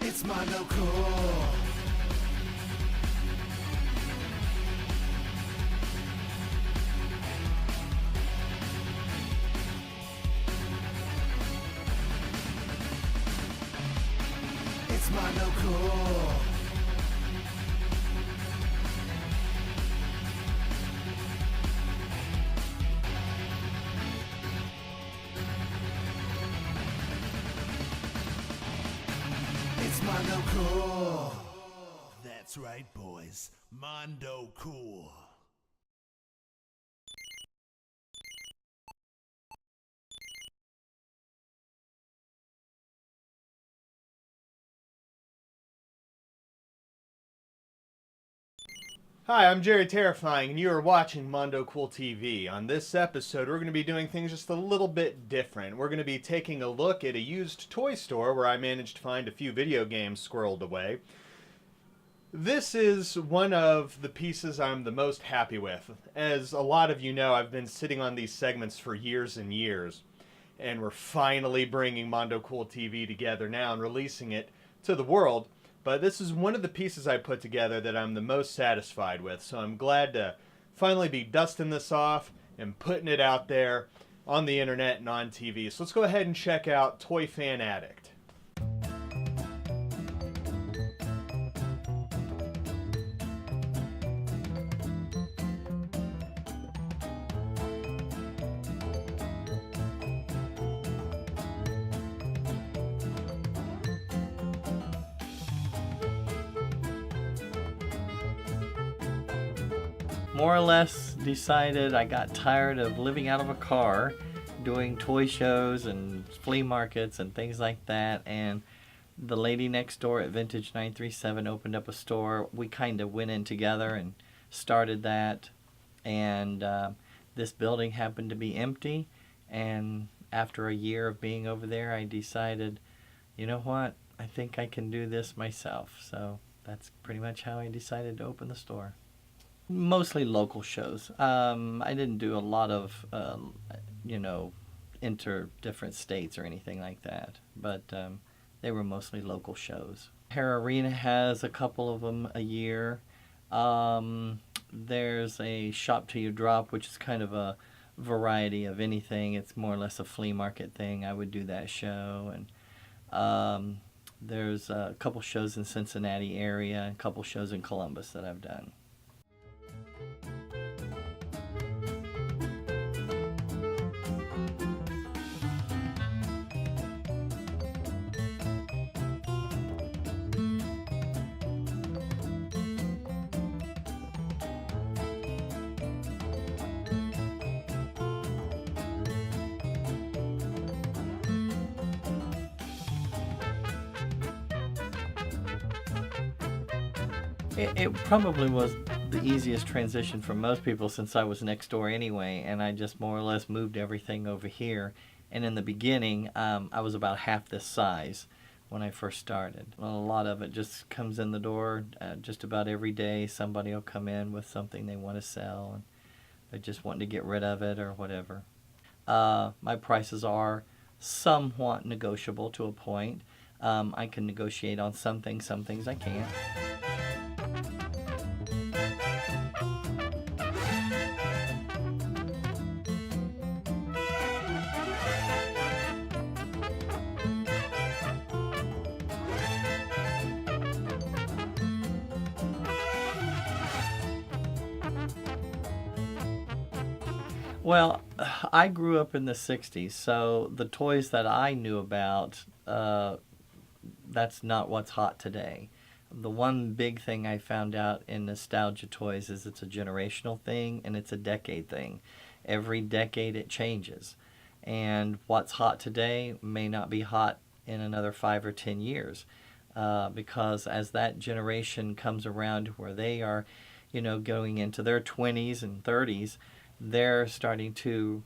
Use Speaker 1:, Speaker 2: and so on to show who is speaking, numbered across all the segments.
Speaker 1: It's Mondo Cool. It's Mondo Cool. It's Mondo Cool. That's right, boys. Mondo Cool.
Speaker 2: Hi, I'm Jerry Terrifying, and you are watching Mondo Cool TV. On this episode, we're going to be doing things just a little bit different. We're going to be taking a look at a used toy store where I managed to find a few video games squirreled away. This is one of the pieces I'm the most happy with. As a lot of you know, I've been sitting on these segments for years and years, and we're finally bringing Mondo Cool TV together now and releasing it to the world. But this is one of the pieces I put together that I'm the most satisfied with. So I'm glad to finally be dusting this off and putting it out there on the internet and on TV. So let's go ahead and check out Toy Fan Addict.
Speaker 3: More or less decided I got tired of living out of a car, doing toy shows and flea markets and things like that, and the lady next door at Vintage 937 opened up a store. We kind of went in together and started that, and this building happened to be empty, and after a year of being over there, I decided, you know what, I think I can do this myself. So that's pretty much how I decided to open the store. Mostly local shows. I didn't do a lot of, enter different states or anything like that, but they were mostly local shows. Hare Arena has a couple of them a year. There's a Shop Till You Drop, which is kind of a variety of anything. It's more or less a flea market thing. I would do that show, and there's a couple shows in Cincinnati area, a couple shows in Columbus that I've done. It probably was the easiest transition for most people since I was next door anyway, and I just more or less moved everything over here. And in the beginning, I was about half this size when I first started. Well, a lot of it just comes in the door just about every day. Somebody will come in with something they want to sell, and they're just wanting to get rid of it or whatever. My prices are somewhat negotiable to a point. I can negotiate on some things I can't. Well, I grew up in the 60s, so the toys that I knew about, that's not what's hot today. The one big thing I found out in nostalgia toys is it's a generational thing and it's a decade thing. Every decade it changes. And what's hot today may not be hot in another 5 or 10 years. Because as that generation comes around where they are, going into their 20s and 30s, they're starting to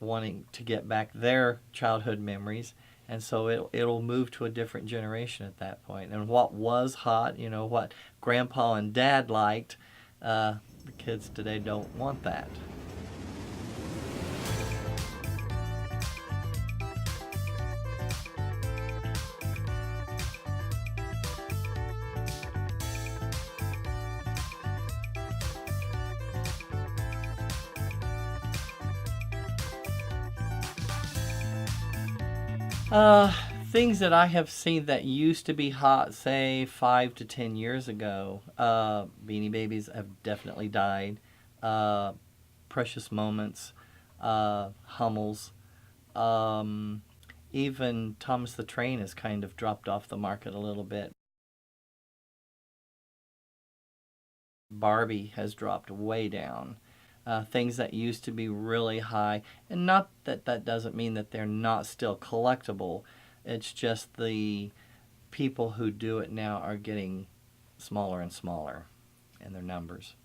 Speaker 3: wanting to get back their childhood memories, and so it'll move to a different generation at that point. And what was hot, what Grandpa and Dad liked, the kids today don't want that. Things that I have seen that used to be hot, say 5 to 10 years ago. Beanie Babies have definitely died. Precious Moments, Hummels, even Thomas the Train has kind of dropped off the market a little bit. Barbie has dropped way down. Things that used to be really high, and not that that doesn't mean that they're not still collectible. It's just the people who do it now are getting smaller and smaller in their numbers.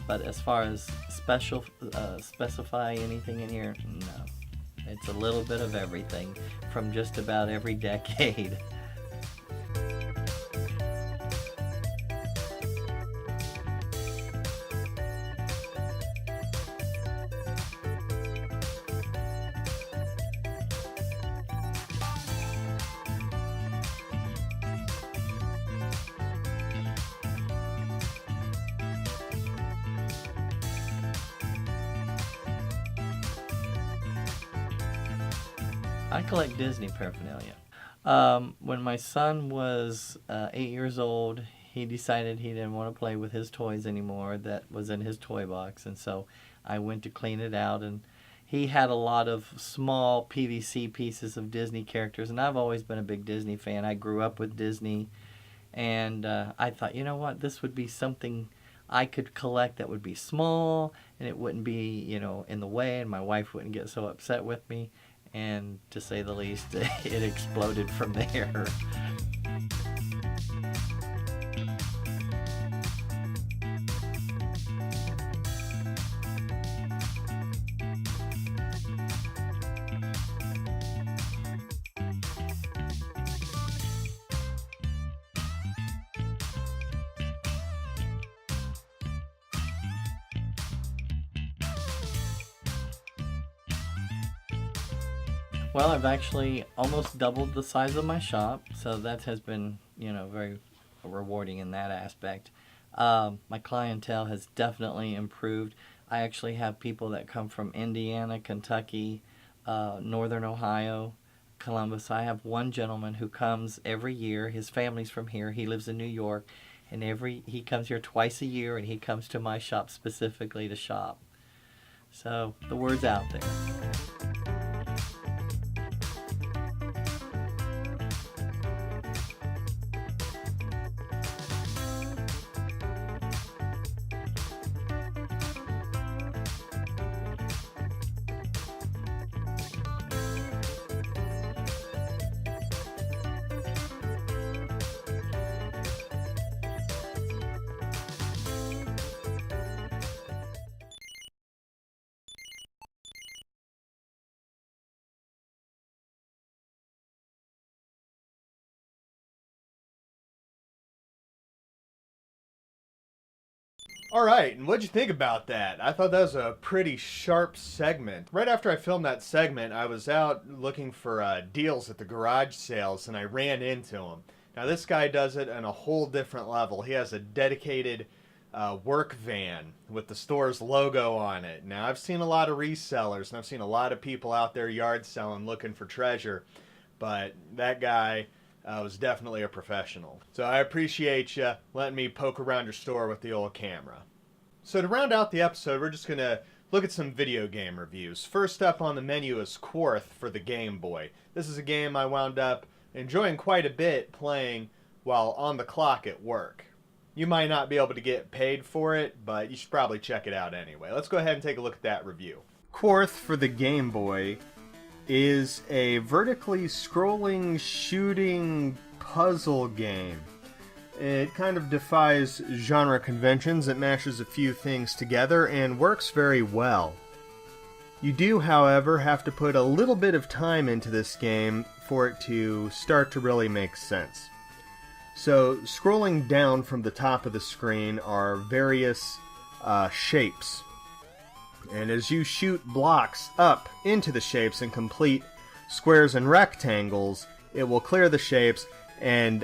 Speaker 3: But as far as specify anything in here, no. It's a little bit of everything from just about every decade. I collect Disney paraphernalia. When my son was 8 years old, he decided he didn't want to play with his toys anymore that was in his toy box, and so I went to clean it out, and he had a lot of small PVC pieces of Disney characters, and I've always been a big Disney fan. I grew up with Disney, and I thought, you know what, this would be something I could collect that would be small, and it wouldn't be, in the way, and my wife wouldn't get so upset with me. And to say the least, it exploded from there. Well, I've actually almost doubled the size of my shop, so that has been, very rewarding in that aspect. My clientele has definitely improved. I actually have people that come from Indiana, Kentucky, Northern Ohio, Columbus. I have one gentleman who comes every year. His family's from here. He lives in New York, and he comes here twice a year, and he comes to my shop specifically to shop. So the word's out there.
Speaker 2: All right, and what'd you think about that? I thought that was a pretty sharp segment. Right after I filmed that segment, I was out looking for deals at the garage sales, and I ran into him. Now, this guy does it on a whole different level. He has a dedicated work van with the store's logo on it. Now, I've seen a lot of resellers, and I've seen a lot of people out there yard selling looking for treasure, but that guy was definitely a professional. So I appreciate you letting me poke around your store with the old camera. So to round out the episode, we're just going to look at some video game reviews. First up on the menu is Quarth for the Game Boy. This is a game I wound up enjoying quite a bit playing while on the clock at work. You might not be able to get paid for it, but you should probably check it out anyway. Let's go ahead and take a look at that review. Quarth for the Game Boy is a vertically scrolling shooting puzzle game. It kind of defies genre conventions. It mashes a few things together and works very well. You do, however, have to put a little bit of time into this game for it to start to really make sense. So scrolling down from the top of the screen are various shapes. And as you shoot blocks up into the shapes and complete squares and rectangles, it will clear the shapes, and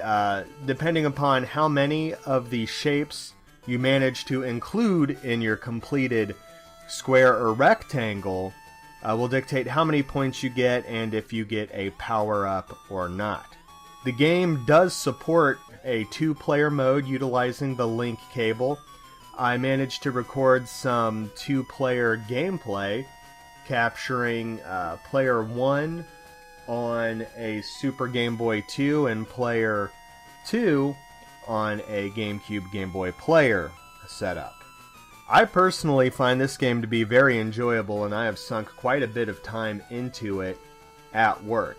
Speaker 2: depending upon how many of the shapes you manage to include in your completed square or rectangle will dictate how many points you get and if you get a power-up or not. The game does support a 2-player mode utilizing the link cable. I managed to record some 2-player gameplay, capturing player 1 on a Super Game Boy 2 and player 2 on a GameCube Game Boy Player setup. I personally find this game to be very enjoyable, and I have sunk quite a bit of time into it at work.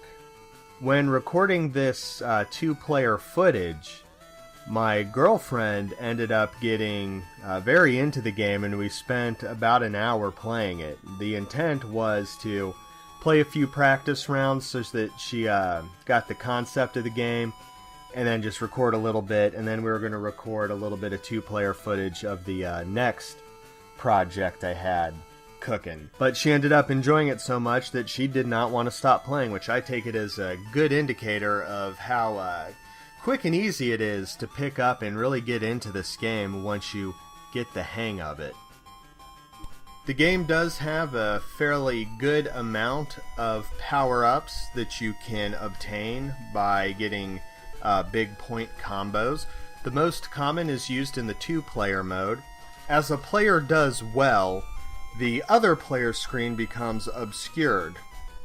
Speaker 2: When recording this 2-player footage, my girlfriend ended up getting very into the game, and we spent about an hour playing it. The intent was to play a few practice rounds so that she got the concept of the game, and then just record a little bit, and then we were going to record a little bit of 2-player footage of the next project I had cooking. But she ended up enjoying it so much that she did not want to stop playing, which I take it as a good indicator of how quick and easy it is to pick up and really get into this game once you get the hang of it. The game does have a fairly good amount of power-ups that you can obtain by getting big point combos. The most common is used in the 2-player mode. As a player does well, the other player's screen becomes obscured,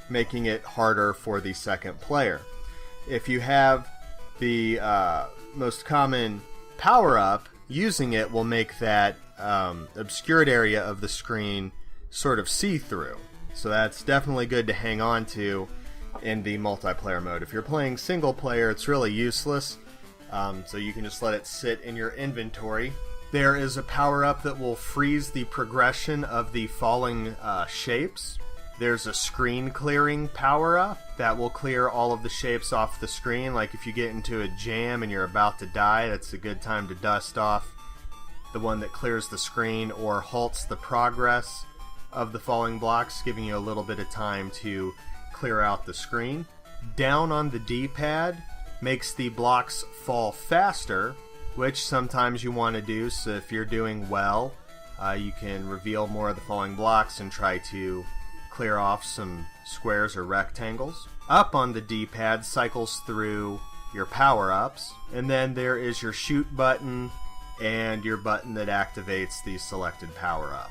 Speaker 2: making it harder for the second player. If you have the most common power-up, using it will make that obscured area of the screen sort of see-through. So that's definitely good to hang on to in the multiplayer mode. If you're playing single player, it's really useless, so you can just let it sit in your inventory. There is a power-up that will freeze the progression of the falling shapes. There's a screen clearing power-up that will clear all of the shapes off the screen. Like if you get into a jam and you're about to die, that's a good time to dust off the one that clears the screen or halts the progress of the falling blocks, giving you a little bit of time to clear out the screen. Down on the D-pad makes the blocks fall faster, which sometimes you want to do, so if you're doing well, you can reveal more of the falling blocks and try to clear off some squares or rectangles. Up on the D-pad cycles through your power-ups, and then there is your shoot button and your button that activates the selected power-up.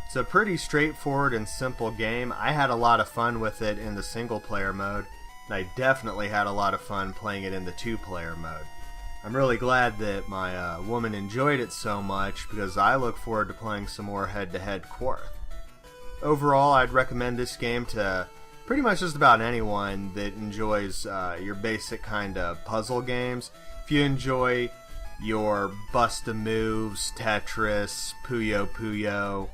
Speaker 2: It's a pretty straightforward and simple game. I had a lot of fun with it in the single-player mode, and I definitely had a lot of fun playing it in the 2-player mode. I'm really glad that my woman enjoyed it so much, because I look forward to playing some more head-to-head Quarth. Overall, I'd recommend this game to pretty much just about anyone that enjoys your basic kind of puzzle games. If you enjoy your Bust-A-Moves, Tetris, Puyo Puyo,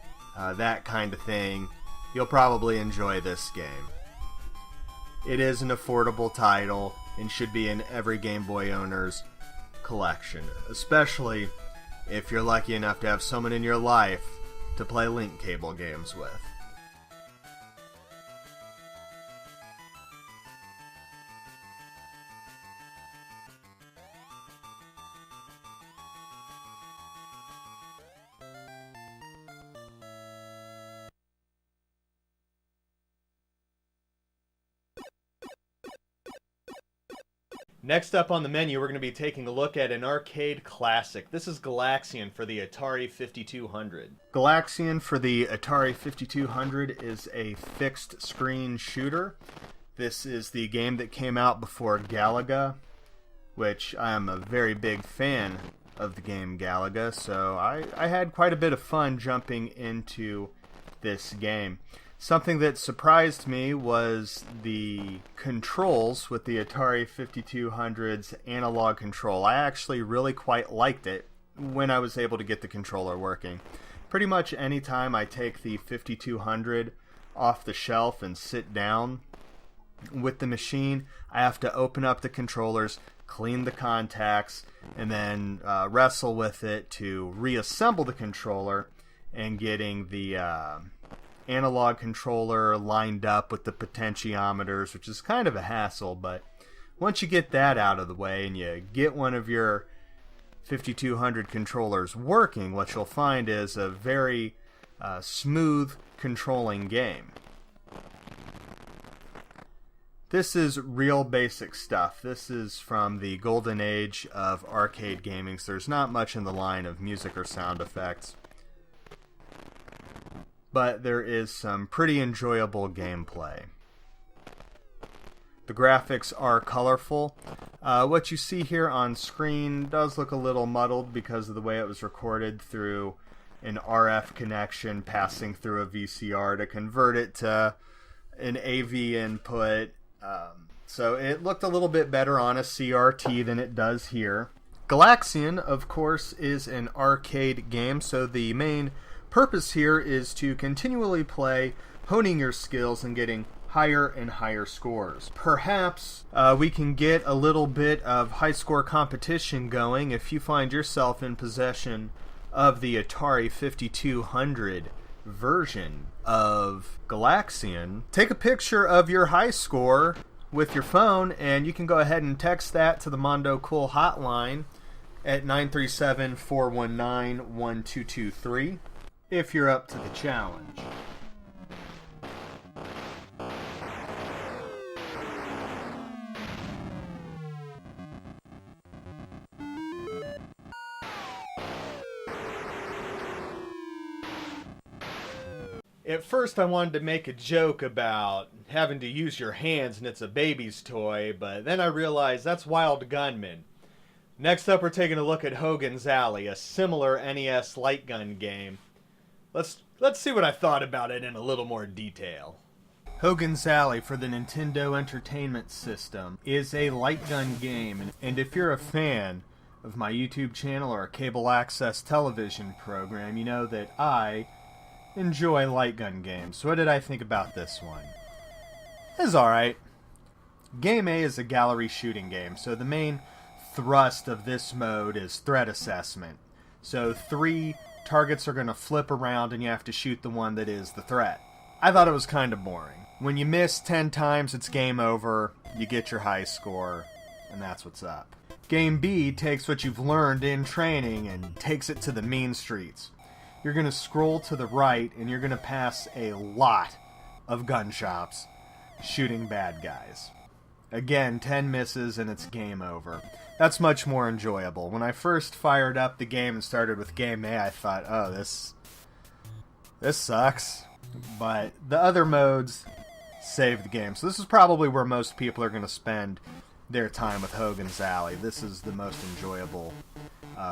Speaker 2: that kind of thing, you'll probably enjoy this game. It is an affordable title and should be in every Game Boy owner's collection, especially if you're lucky enough to have someone in your life to play link cable games with. Next up on the menu, we're going to be taking a look at an arcade classic. This is Galaxian for the Atari 5200. Galaxian for the Atari 5200 is a fixed screen shooter. This is the game that came out before Galaga, which I am a very big fan of the game Galaga, so I had quite a bit of fun jumping into this game. Something that surprised me was the controls with the Atari 5200's analog control. I actually really quite liked it when I was able to get the controller working. Pretty much any time I take the 5200 off the shelf and sit down with the machine, I have to open up the controllers, clean the contacts, and then wrestle with it to reassemble the controller, and getting the analog controller lined up with the potentiometers, which is kind of a hassle, but once you get that out of the way and you get one of your 5200 controllers working, what you'll find is a very smooth controlling game. This is real basic stuff. This is from the golden age of arcade gaming, so there's not much in the line of music or sound effects. But there is some pretty enjoyable gameplay. The graphics are colorful. What you see here on screen does look a little muddled because of the way it was recorded through an RF connection passing through a VCR to convert it to an AV input. So it looked a little bit better on a CRT than it does here. Galaxian, of course, is an arcade game, so the main purpose here is to continually play, honing your skills and getting higher and higher scores. Perhaps we can get a little bit of high score competition going if you find yourself in possession of the Atari 5200 version of Galaxian. Take a picture of your high score with your phone, and you can go ahead and text that to the Mondo Cool hotline at 937-419-1223 if you're up to the challenge. At first I wanted to make a joke about having to use your hands and it's a baby's toy, but then I realized that's Wild Gunman. Next up we're taking a look at Hogan's Alley, a similar NES light gun game. Let's see what I thought about it in a little more detail. Hogan's Alley for the Nintendo Entertainment System is a light gun game, and if you're a fan of my YouTube channel or a cable access television program, you know that I enjoy light gun games. So what did I think about this one? It's alright. Game A is a gallery shooting game, so the main thrust of this mode is threat assessment. So 3 targets are going to flip around and you have to shoot the one that is the threat. I thought it was kind of boring. When you miss 10 times, it's game over, you get your high score, and that's what's up. Game B takes what you've learned in training and takes it to the mean streets. You're going to scroll to the right and you're going to pass a lot of gun shops shooting bad guys. Again, 10 misses and it's game over. That's much more enjoyable. When I first fired up the game and started with Game A, I thought, oh, this sucks. But the other modes save the game. So this is probably where most people are going to spend their time with Hogan's Alley. This is the most enjoyable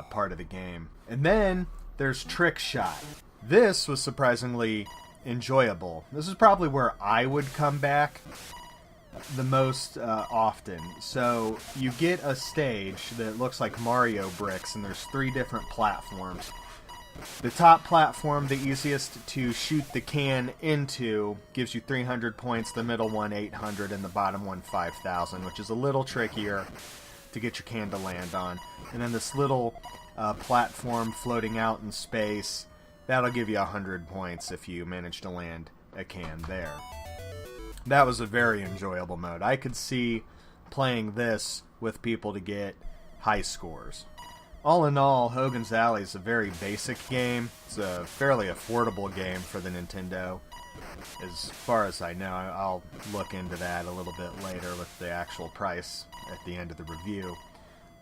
Speaker 2: part of the game. And then there's Trick Shot. This was surprisingly enjoyable. This is probably where I would come back the most often. So you get a stage that looks like Mario bricks, and there's 3 different platforms. The top platform, the easiest to shoot the can into, gives you 300 points, the middle one 800, and the bottom one 5,000, which is a little trickier to get your can to land on. And then this little platform floating out in space, that'll give you 100 points if you manage to land a can there. That was a very enjoyable mode. I could see playing this with people to get high scores. All in all, Hogan's Alley is a very basic game. It's a fairly affordable game for the Nintendo, as far as I know. I'll look into that a little bit later with the actual price at the end of the review.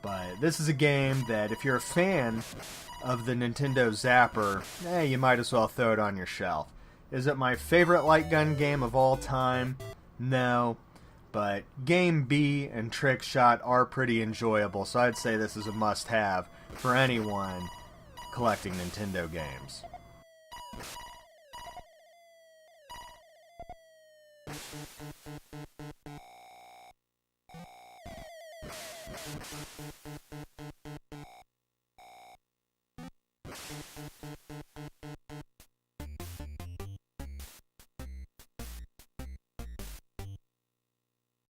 Speaker 2: But this is a game that if you're a fan of the Nintendo Zapper, you might as well throw it on your shelf. Is it my favorite light gun game of all time? No. But Game B and Trick Shot are pretty enjoyable, so I'd say this is a must-have for anyone collecting Nintendo games.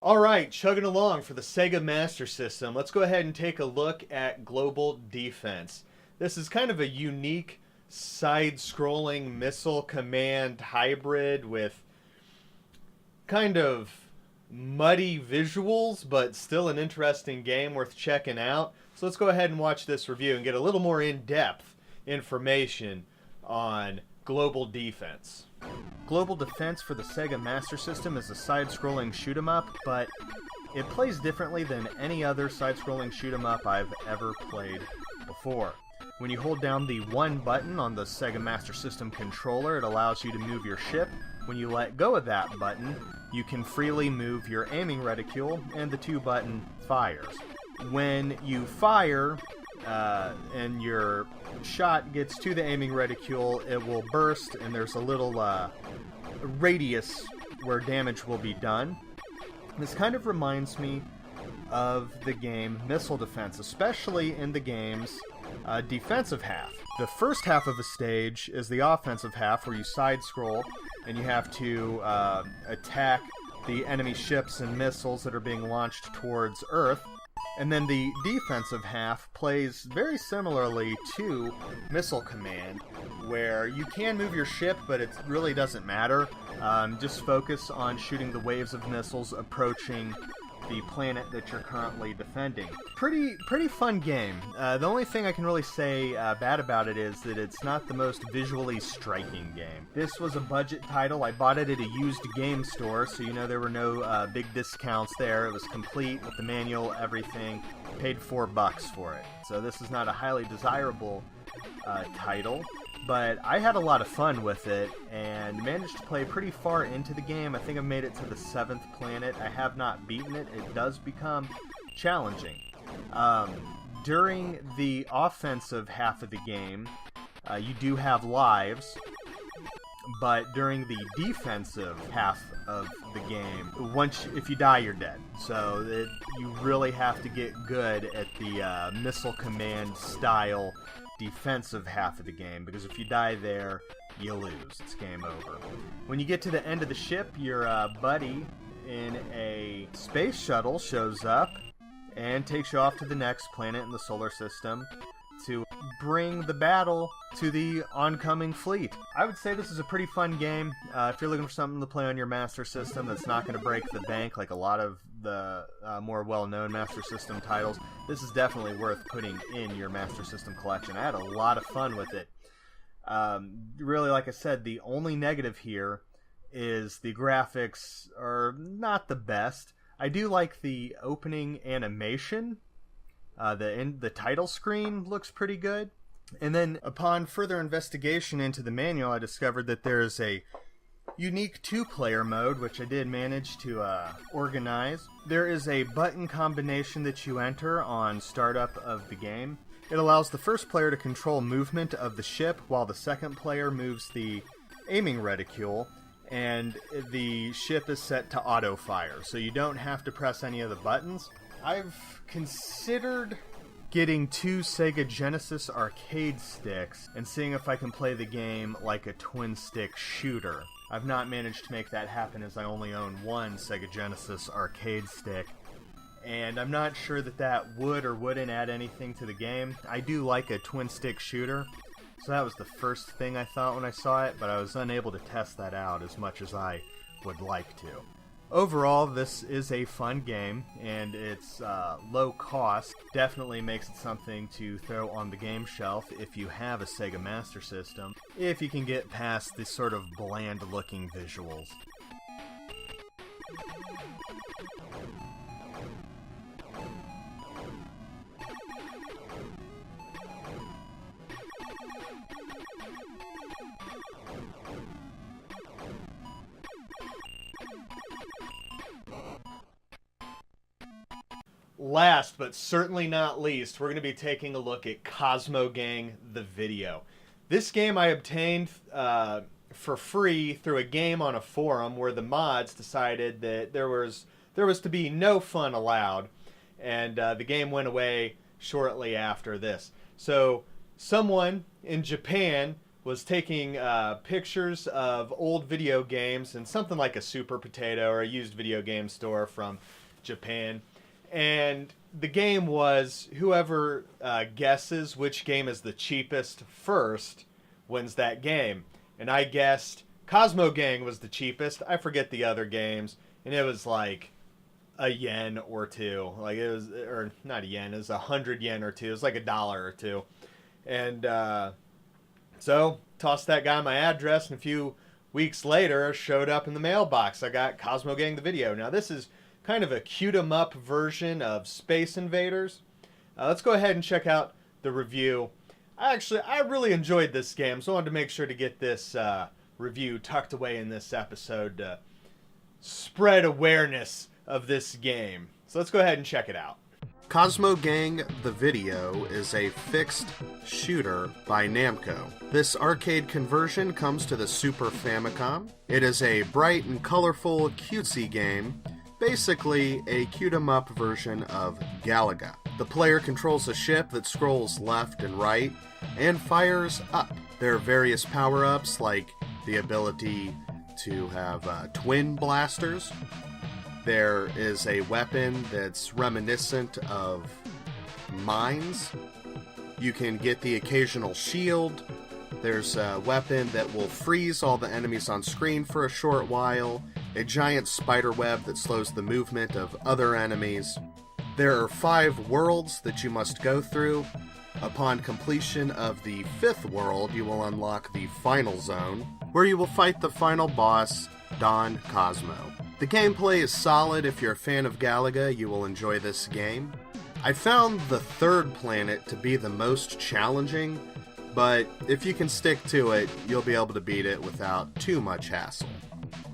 Speaker 2: All right, chugging along for the Sega Master System. Let's go ahead and take a look at Global Defense. This is kind of a unique side-scrolling missile command hybrid with kind of muddy visuals, but still an interesting game worth checking out. So let's go ahead and watch this review and get a little more in-depth information on Global Defense. Global Defense for the Sega Master System is a side-scrolling shoot-'em-up, but it plays differently than any other side-scrolling shoot-'em-up I've ever played before. When you hold down the one button on the Sega Master System controller, it allows you to move your ship. When you let go of that button, you can freely move your aiming reticule, and the two button fires. When you fire, and your shot gets to the aiming reticule, it will burst, and there's a little radius where damage will be done. This kind of reminds me of the game Missile Defense, especially in the game's defensive half. The first half of the stage is the offensive half, where you side-scroll, and you have to attack the enemy ships and missiles that are being launched towards Earth. And then the defensive half plays very similarly to Missile Command, where you can move your ship, but it really doesn't matter. Just focus on shooting the waves of missiles approaching the planet that you're currently defending. Pretty fun game. The only thing I can really say bad about it is that it's not the most visually striking game. This was a budget title. I bought it at a used game store, so you know there were no big discounts there. It was complete with the manual, everything. Paid $4 for it. So this is not a highly desirable title, but I had a lot of fun with it and managed to play pretty far into the game. I think I made it to the 7th planet. I have not beaten it. It does become challenging. During the offensive half of the game, you do have lives, but during the defensive half of the game, if you die, you're dead. So you really have to get good at the Missile Command style defensive half of the game, because if you die there, you lose. It's game over. When you get to the end of the ship, your buddy in a space shuttle shows up and takes you off to the next planet in the solar system to bring the battle to the oncoming fleet. I would say this is a pretty fun game. If you're looking for something to play on your Master System that's not going to break the bank like a lot of the more well-known Master System titles, this is definitely worth putting in your Master System collection. I had a lot of fun with it. Really, like I said, the only negative here is the graphics are not the best. I do like the opening animation. The title screen looks pretty good. And then upon further investigation into the manual, I discovered that there's a unique 2-player mode, which I did manage to organize. There is a button combination that you enter on startup of the game. It allows the first player to control movement of the ship, while the second player moves the aiming reticule, and the ship is set to auto fire, so you don't have to press any of the buttons. I've considered getting 2 Sega Genesis arcade sticks and seeing if I can play the game like a twin-stick shooter. I've not managed to make that happen, as I only own 1 Sega Genesis arcade stick, and I'm not sure that would or wouldn't add anything to the game. I do like a twin-stick shooter, so that was the first thing I thought when I saw it, but I was unable to test that out as much as I would like to. Overall, this is a fun game, and it's low cost. Definitely makes it something to throw on the game shelf if you have a Sega Master System, if you can get past the sort of bland-looking visuals. Last, but certainly not least, we're going to be taking a look at Cosmo Gang, the video. This game I obtained for free through a game on a forum where the mods decided that there was to be no fun allowed, and the game went away shortly after this. So someone in Japan was taking pictures of old video games in something like a Super Potato or a used video game store from Japan. And the game was whoever guesses which game is the cheapest first wins that game. And I guessed Cosmo Gang was the cheapest. I forget the other games. And it was like a yen or two. Like it was, or not a yen, it was 100 yen or two. It was like $1 or two. And so tossed that guy my address, and a few weeks later showed up in the mailbox. I got Cosmo Gang the video. Now this is kind of a cute 'em up version of Space Invaders. Let's go ahead and check out the review. I really enjoyed this game, so I wanted to make sure to get this review tucked away in this episode to spread awareness of this game. So let's go ahead and check it out.
Speaker 4: Cosmo Gang the Video is a fixed shooter by Namco. This arcade conversion comes to the Super Famicom. It is a bright and colorful cutesy game, basically a cute 'em up version of Galaga. The player controls a ship that scrolls left and right and fires up. There are various power-ups like the ability to have twin blasters. There is a weapon that's reminiscent of mines. You can get the occasional shield. There's a weapon that will freeze all the enemies on screen for a short while. A giant spider web that slows the movement of other enemies. There are 5 worlds that you must go through. Upon completion of the 5th world, you will unlock the final zone, where you will fight the final boss, Don Cosmo. The gameplay is solid. If you're a fan of Galaga, you will enjoy this game. I found the 3rd planet to be the most challenging, but if you can stick to it, you'll be able to beat it without too much hassle.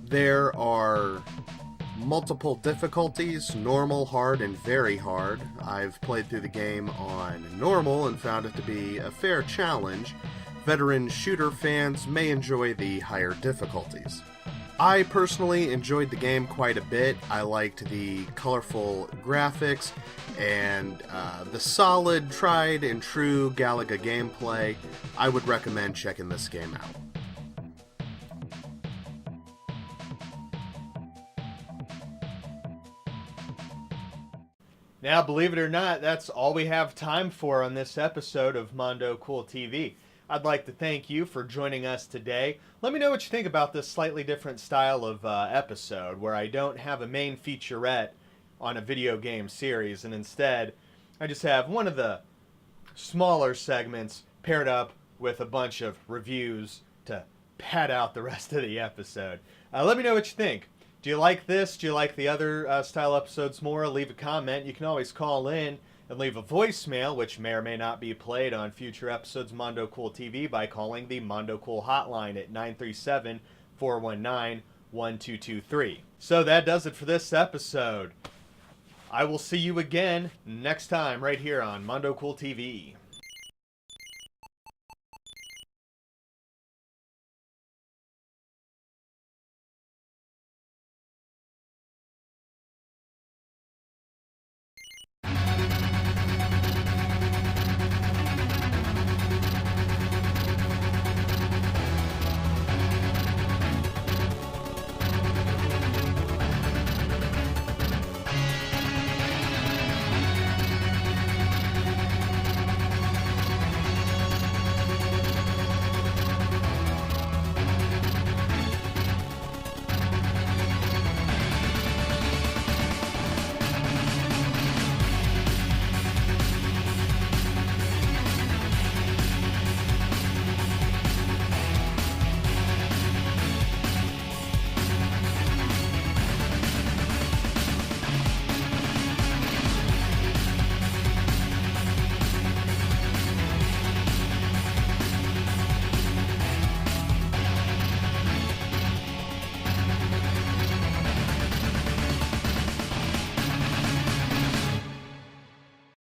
Speaker 4: There are multiple difficulties, normal, hard, and very hard. I've played through the game on normal and found it to be a fair challenge. Veteran shooter fans may enjoy the higher difficulties. I personally enjoyed the game quite a bit. I liked the colorful graphics and the solid, tried and true Galaga gameplay. I would recommend checking this game out.
Speaker 2: Now, believe it or not, that's all we have time for on this episode of Mondo Cool TV. I'd like to thank you for joining us today. Let me know what you think about this slightly different style of episode, where I don't have a main featurette on a video game series, and instead I just have one of the smaller segments paired up with a bunch of reviews to pad out the rest of the episode. Let me know what you think. Do you like this? Do you like the other style episodes more? Leave a comment. You can always call in and leave a voicemail, which may or may not be played on future episodes of Mondo Cool TV, by calling the Mondo Cool hotline at 937-419-1223. So that does it for this episode. I will see you again next time right here on Mondo Cool TV.